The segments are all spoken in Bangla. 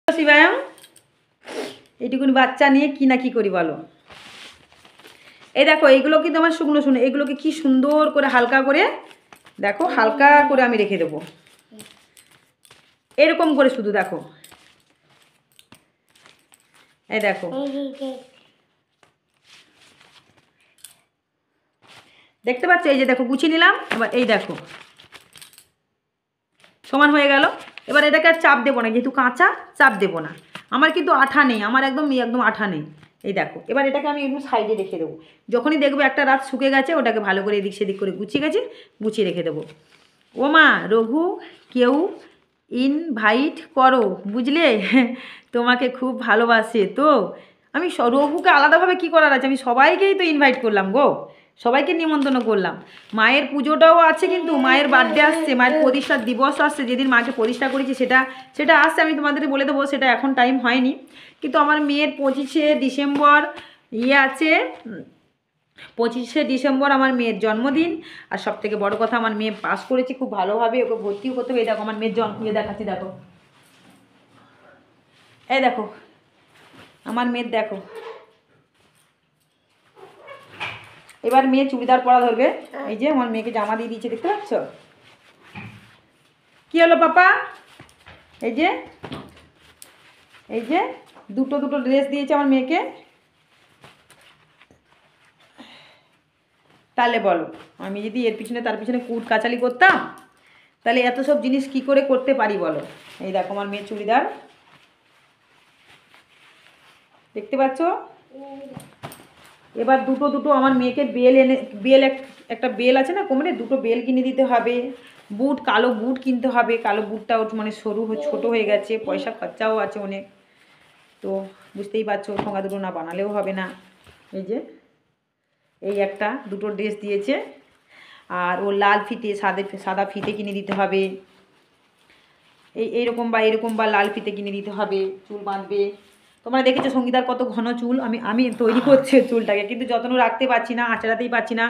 শিবায়ং এইটুকুনি বাচ্চা নিয়ে কি না কি করি বলো। এই দেখো এইগুলো কিন্তু আমার শুকনো শুকনো, এগুলোকে কি সুন্দর করে হালকা করে দেখো, হালকা করে আমি রেখে দেবো এরকম করে, শুধু দেখো, এই দেখো দেখতে পাচ্ছ, এই যে দেখো গুছিয়ে নিলাম। এবার এই দেখো সমান হয়ে গেল। এবার এটাকে আর চাপ দেবো না, যেহেতু কাঁচা চাপ দেবো না। আমার কিন্তু আঠা নেই, আমার একদম একদম আঠা নেই। এই দেখো এবার এটাকে আমি একদম সাইডে রেখে দেবো। যখনই দেখবো একটা রাত শুকে গেছে, ওটাকে ভালো করে এদিক সেদিক করে গুছিয়ে গেছে, গুছিয়ে রেখে দেবো। ও মা রঘু, কেউ ইনভাইট করো বুঝলে, তোমাকে খুব ভালোবাসে তো। আমি রঘুকে আলাদাভাবে কি করার আছে, আমি সবাইকেই তো ইনভাইট করলাম গো, সবাইকে নিমন্ত্রণ করলাম। মায়ের পুজোটাও আছে, কিন্তু মায়ের বার্থডে আসছে, মায়ের প্রতিষ্ঠা দিবস আসছে, যেদিন মাকে প্রতিষ্ঠা করেছি সেটা আসছে। আমি তোমাদের বলে দেবো, সেটা এখন টাইম হয়নি। কিন্তু আমার মেয়ের 25শে ডিসেম্বর আছে, 25শে ডিসেম্বর আমার মেয়ের জন্মদিন। আর সব থেকে বড়ো কথা, আমার মেয়ে পাস করেছে খুব ভালোভাবে, ওকে ভর্তিও করতে হবে। এই দেখো আমার মেয়ের দেখাচ্ছি, দেখো এই দেখো আমার মেয়ের, দেখো এবার মেয়ে চুড়িদার পরা ধরবে। এই যে আমার মেয়েকে জামা দিয়ে দিয়েছে, দেখতে পাচ্ছ? কি হলো পাপা? এই যে দুটো ড্রেস দিয়েছে আমার মেয়েকে। তাহলে বলো, আমি যদি এর পিছনে তার পিছনে কুট কাচালি করতাম, তাহলে এত সব জিনিস কি করে করতে পারি বলো। এই দেখো আমার মেয়ের চুড়িদার, দেখতে পাচ্ছ? এবার দুটো আমার মেয়েকে বেল একটা বেল আছে না কোমরে, দুটো বেল কিনে দিতে হবে। বুট, কালো বুট কিনতে হবে। কালো বুটটা ওর মানে সরু ছোট হয়ে গেছে, পয়সা খরচাও আছে অনেক, তো বুঝতেই পারছো, ঠোঙা দুটো না বানালেও হবে না। এই যে এই একটা দুটো ড্রেস দিয়েছে, আর ও লাল ফিতে সাদা ফিতে কিনে দিতে হবে। এইরকম বা লাল ফিতে কিনে দিতে হবে। চুল বাঁধবে, তোমরা দেখেছো সঙ্গীতার কত ঘন চুল, আমি তৈরি করছি চুলটাকে, কিন্তু যত্ন রাখতে পারছি না, আঁচড়াতেই পারছি না।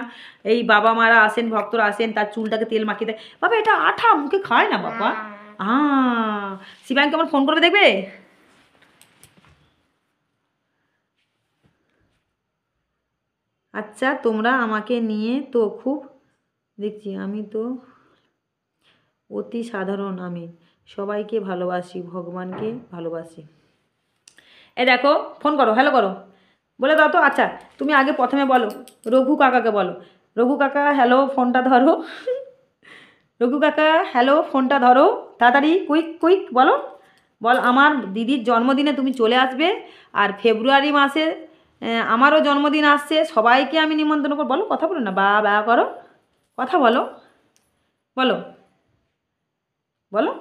এই বাবা মারা আসেন, ভক্তরা আসেন, তার চুলটাকে তেল মাখিয়ে দেয়। বাবা এটা আঠা, মুখে খায় না বাবা। শিবাঙ্কে আমার ফোন করবে, দেখবে। আচ্ছা তোমরা আমাকে নিয়ে তো খুব দেখছি, আমি তো অতি সাধারণ, আমি সবাইকে ভালোবাসি, ভগবানকে ভালোবাসি। এই দেখো ফোন করো, হ্যালো করো, বলে দাও তো। আচ্ছা তুমি আগে প্রথমে বলো, রঘু কাকাকে বলো, রঘু কাকা হ্যালো ফোনটা ধরো, রঘু কাকা হ্যালো ফোনটা ধরো, তাড়াতাড়ি কুইক বলো। বল আমার দিদির জন্মদিনে তুমি চলে আসবে, আর ফেব্রুয়ারি মাসে আমারও জন্মদিন আসছে, সবাইকে আমি নিমন্ত্রণ করবো। বলো, কথা বলো না, বা করো, কথা বলো, বলো বলো।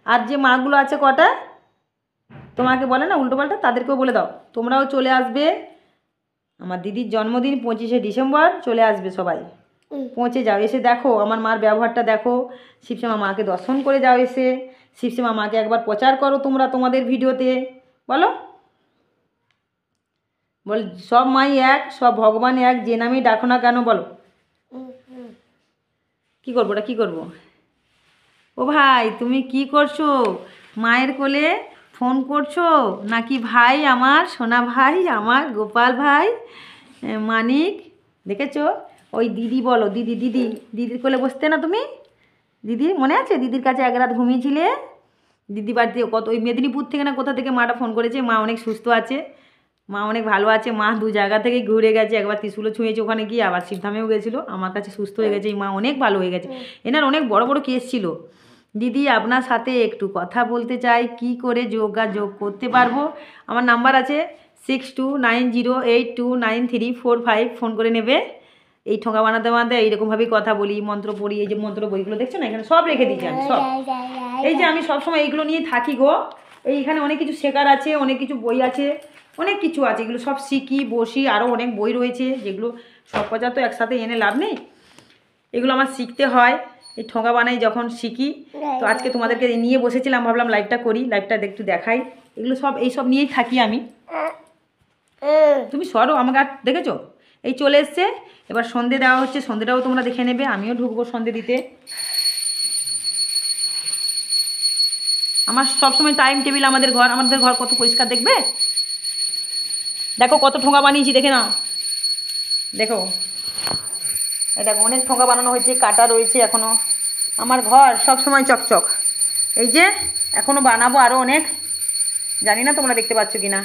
আর যে মাগুলো আছে কটা, তোমাকে বলে না উল্টোপাল্টা, তাদেরকেও বলে দাও তোমরাও চলে আসবে। আমার দিদির জন্মদিন 25শে ডিসেম্বর, চলে আসবে সবাই, পৌঁছে যাও। এসে দেখো আমার মার ব্যবহারটা দেখো, শিবশ্যামা মাকে দর্শন করে যাও, এসে শিবশ্যামা মাকে একবার প্রচার করো তোমরা তোমাদের ভিডিওতে। বলো, বল সব মাই এক, সব ভগবান এক, যে নামেই ডাকো না কেন, বলো। কি করবো, ওটা কী করবো? ও ভাই তুমি কি করছো? মায়ের কোলে ফোন করছো নাকি ভাই? আমার সোনা ভাই, আমার গোপাল ভাই, মানিক, দেখেছো? ওই দিদি বলো, দিদির কোলে বসতে না তুমি? দিদি মনে আছে, দিদির কাছে এক রাত ঘুমিয়েছিলে? দিদি বাড়িতে কত, ওই মেদিনীপুর থেকে না কোথা থেকে মাটা ফোন করেছে, মা অনেক সুস্থ আছে, মা অনেক ভালো আছে। মা 2 জায়গা থেকে ঘুরে গেছে, একবার ত্রিশুলও ছুঁয়েছে ওখানে গিয়ে, আবার শিবধামেও গেছিলো, আমার কাছে সুস্থ হয়ে গেছে। এই মা অনেক ভালো হয়ে গেছে। এনার অনেক বড় বড় কেস ছিল। দিদি আপনার সাথে একটু কথা বলতে চাই, কি করে যোগাযোগ করতে পারবো? আমার নাম্বার আছে 6290829345, ফোন করে নেবে। এই ঠোঙা বানাতে এইরকমভাবেই কথা বলি, মন্ত্র পড়ি। এই যে মন্ত্র বইগুলো দেখছো না, এখানে সব রেখে দিয়েছি আমি সব। এই যে আমি সবসময় এইগুলো নিয়ে থাকি গো। এইখানে অনেক কিছু শেখার আছে, অনেক কিছু বই আছে, অনেক কিছু আছে, এগুলো সব শিখি বসি। আরও অনেক বই রয়েছে, যেগুলো সব কথা তো একসাথে এনে লাভ নেই, এগুলো আমার শিখতে হয়। এই ঠোঙা বানাই যখন শিখি, তো আজকে তোমাদেরকে নিয়ে বসেছিলাম, ভাবলাম লাইভটা করি, লাইভটা একটু দেখাই। এগুলো সব এইসব নিয়েই থাকি আমি। তুমি সরো, আমাকে আর দেখেছো? এই চলে এসছে। এবার সন্ধে দেওয়া হচ্ছে, সন্ধেটাও তোমরা দেখে নেবে, আমিও ঢুকবো সন্ধে দিতে। আমার সবসময় টাইম টেবিল আমাদের ঘর কত পরিষ্কার দেখবে। দেখো কত ঠোঙা বানিয়েছি, দেখে নাও, দেখো এই দেখো অনেক ঠোঙা বানানো হয়েছে, কাটা রয়েছে এখনও। আমার ঘর সব সময় চকচক। এই যে এখনও বানাবো আরও অনেক, জানি না তোমরা দেখতে পাচ্ছ কি না।